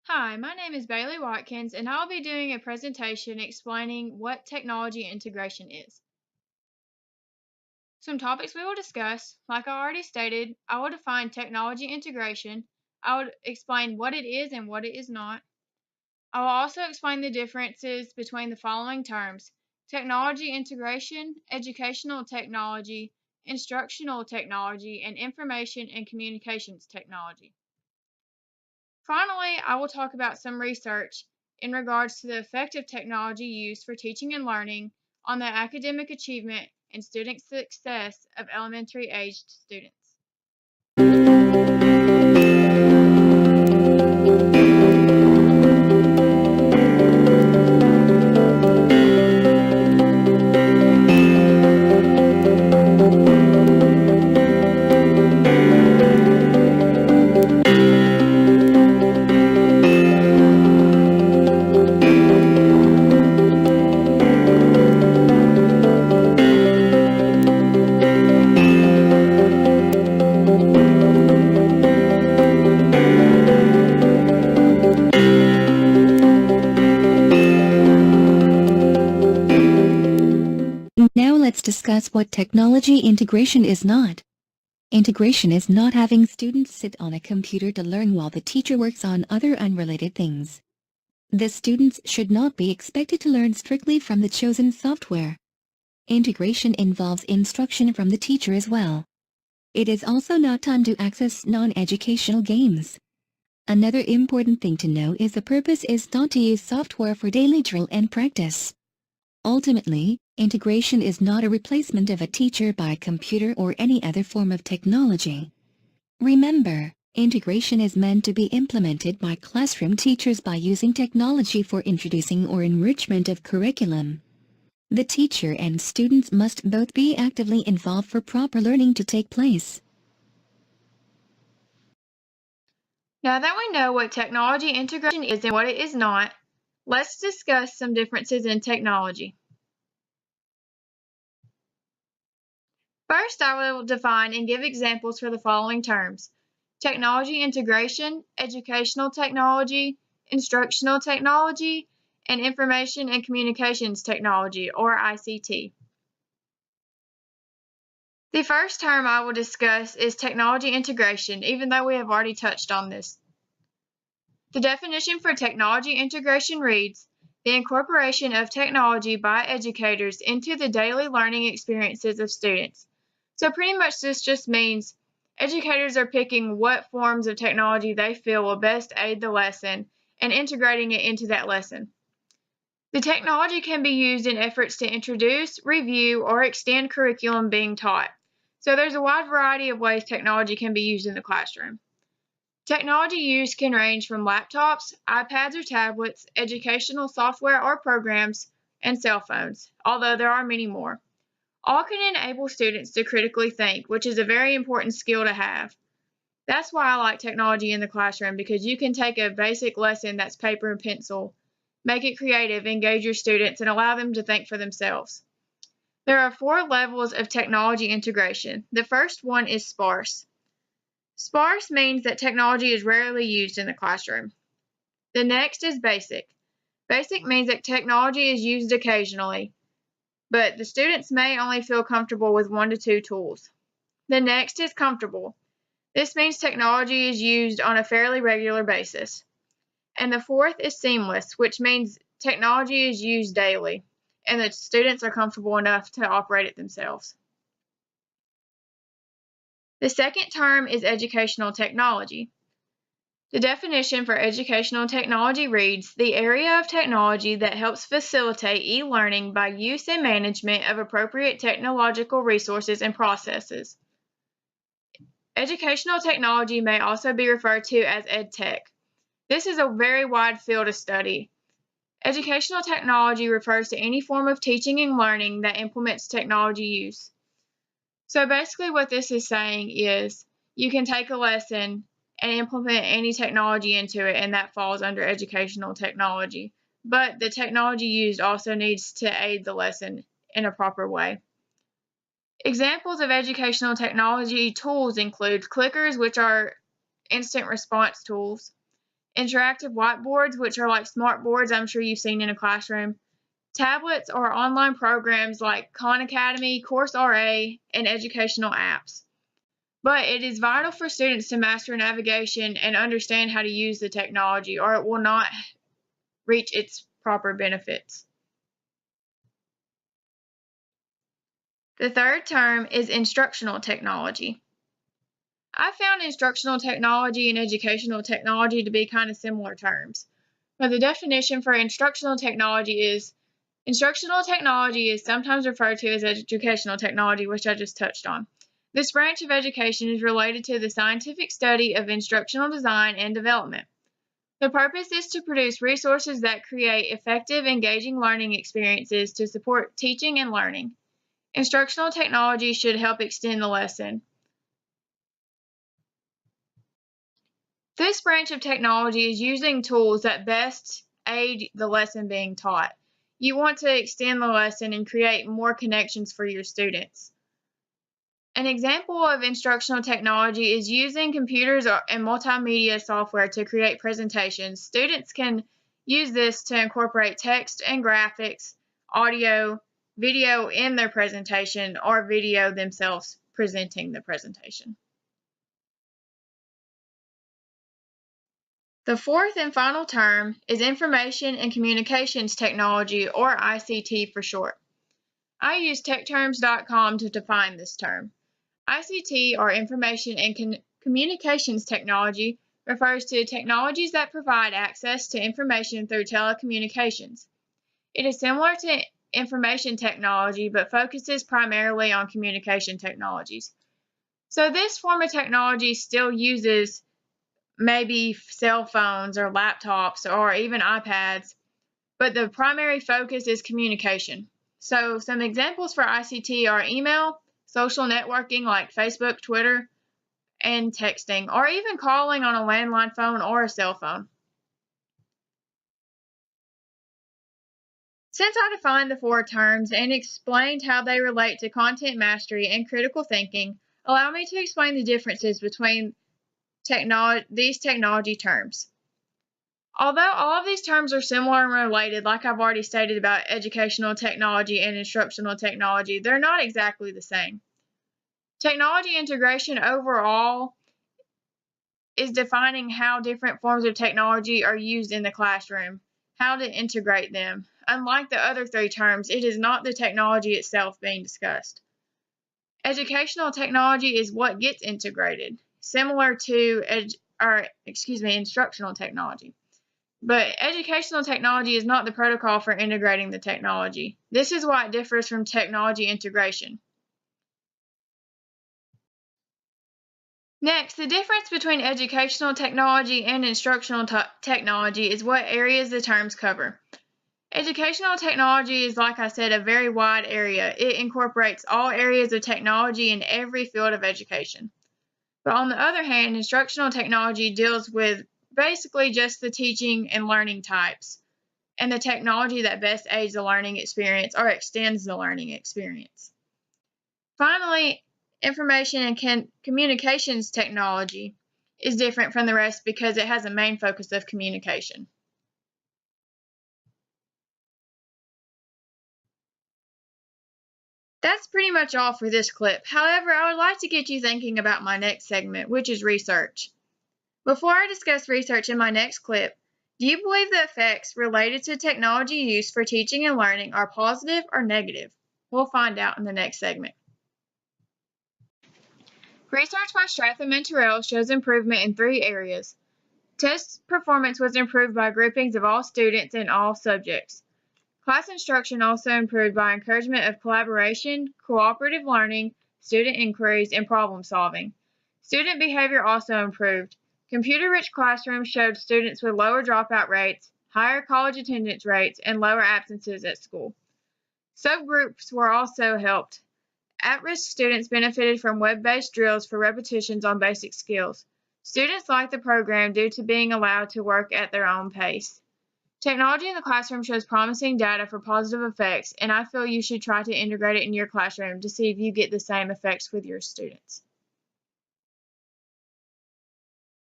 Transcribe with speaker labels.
Speaker 1: Hi, my name is Bailey Watkins, and I'll be doing a presentation explaining what technology integration is. Some topics we will discuss, like I already stated, I will define technology integration, I will explain what it is and what it is not. I will also explain the differences between the following terms: technology integration, educational technology, instructional technology, and information and communications technology. Finally, I will talk about some research in regards to the effect of technology used for teaching and learning on the academic achievement and student success of elementary aged students.
Speaker 2: Now let's discuss what technology integration is not. Integration is not having students sit on a computer to learn while the teacher works on other unrelated things. The students should not be expected to learn strictly from the chosen software. Integration involves instruction from the teacher as well. It is also not time to access non-educational games. Another important thing to know is the purpose is not to use software for daily drill and practice. Ultimately, integration is not a replacement of a teacher by a computer or any other form of technology. Remember, integration is meant to be implemented by classroom teachers by using technology for introducing or enrichment of curriculum. The teacher and students must both be actively involved for proper learning to take place.
Speaker 1: Now that we know what technology integration is and what it is not, let's discuss some differences in technology. First, I will define and give examples for the following terms: technology integration, educational technology, instructional technology, and information and communications technology, or ICT. The first term I will discuss is technology integration, even though we have already touched on this. The definition for technology integration reads: the incorporation of technology by educators into the daily learning experiences of students. So pretty much this just means educators are picking what forms of technology they feel will best aid the lesson and integrating it into that lesson. The technology can be used in efforts to introduce, review, or extend curriculum being taught. So there's a wide variety of ways technology can be used in the classroom. Technology use can range from laptops, iPads or tablets, educational software or programs, and cell phones, although there are many more. All can enable students to critically think, which is a very important skill to have. That's why I like technology in the classroom, because you can take a basic lesson that's paper and pencil, make it creative, engage your students, and allow them to think for themselves. There are 4 levels of technology integration. The first one is sparse. Sparse means that technology is rarely used in the classroom. The next is basic. Basic means that technology is used occasionally, but the students may only feel comfortable with 1 to 2 tools. The next is comfortable. This means technology is used on a fairly regular basis. And the fourth is seamless, which means technology is used daily, and the students are comfortable enough to operate it themselves. The second term is educational technology. The definition for educational technology reads: the area of technology that helps facilitate e-learning by use and management of appropriate technological resources and processes. Educational technology may also be referred to as EdTech. This is a very wide field of study. Educational technology refers to any form of teaching and learning that implements technology use. So basically what this is saying is you can take a lesson and implement any technology into it, and that falls under educational technology. But the technology used also needs to aid the lesson in a proper way. Examples of educational technology tools include clickers, which are instant response tools, interactive whiteboards, which are like smart boards I'm sure you've seen in a classroom, tablets, or online programs like Khan Academy, Course.RA, and educational apps. But it is vital for students to master navigation and understand how to use the technology, or it will not reach its proper benefits. The third term is instructional technology. I found instructional technology and educational technology to be kind of similar terms. But the definition for instructional technology is sometimes referred to as educational technology, which I just touched on. This branch of education is related to the scientific study of instructional design and development. The purpose is to produce resources that create effective, engaging learning experiences to support teaching and learning. Instructional technology should help extend the lesson. This branch of technology is using tools that best aid the lesson being taught. You want to extend the lesson and create more connections for your students. An example of instructional technology is using computers and multimedia software to create presentations. Students can use this to incorporate text and graphics, audio, video in their presentation, or video themselves presenting the presentation. The fourth and final term is Information and Communications Technology, or ICT for short. I use techterms.com to define this term. ICT, or Information and Communications Technology, refers to technologies that provide access to information through telecommunications. It is similar to information technology, but focuses primarily on communication technologies. So this form of technology still uses maybe cell phones or laptops or even iPads, but the primary focus is communication. So some examples for ICT are email, social networking like Facebook, Twitter, and texting, or even calling on a landline phone or a cell phone. Since I defined the four terms and explained how they relate to content mastery and critical thinking, allow me to explain the differences between these technology terms. Although all of these terms are similar and related, like I've already stated about educational technology and instructional technology, they're not exactly the same. Technology integration overall is defining how different forms of technology are used in the classroom, how to integrate them. Unlike the other three terms, it is not the technology itself being discussed. Educational technology is what gets integrated, similar to instructional technology. But educational technology is not the protocol for integrating the technology. This is why it differs from technology integration. Next, the difference between educational technology and instructional technology is what areas the terms cover. Educational technology is, like I said, a very wide area. It incorporates all areas of technology in every field of education. But on the other hand, instructional technology deals with basically just the teaching and learning types and the technology that best aids the learning experience or extends the learning experience. Finally, information and communications technology is different from the rest because it has a main focus of communication. That's pretty much all for this clip. However, I would like to get you thinking about my next segment, which is research. Before I discuss research in my next clip, do you believe the effects related to technology use for teaching and learning are positive or negative? We'll find out in the next segment. Research by Stratham and Terrell shows improvement in three areas. Test performance was improved by groupings of all students in all subjects. Class instruction also improved by encouragement of collaboration, cooperative learning, student inquiries, and problem solving. Student behavior also improved. Computer-rich classrooms showed students with lower dropout rates, higher college attendance rates, and lower absences at school. Subgroups were also helped. At-risk students benefited from web-based drills for repetitions on basic skills. Students liked the program due to being allowed to work at their own pace. Technology in the classroom shows promising data for positive effects, and I feel you should try to integrate it in your classroom to see if you get the same effects with your students.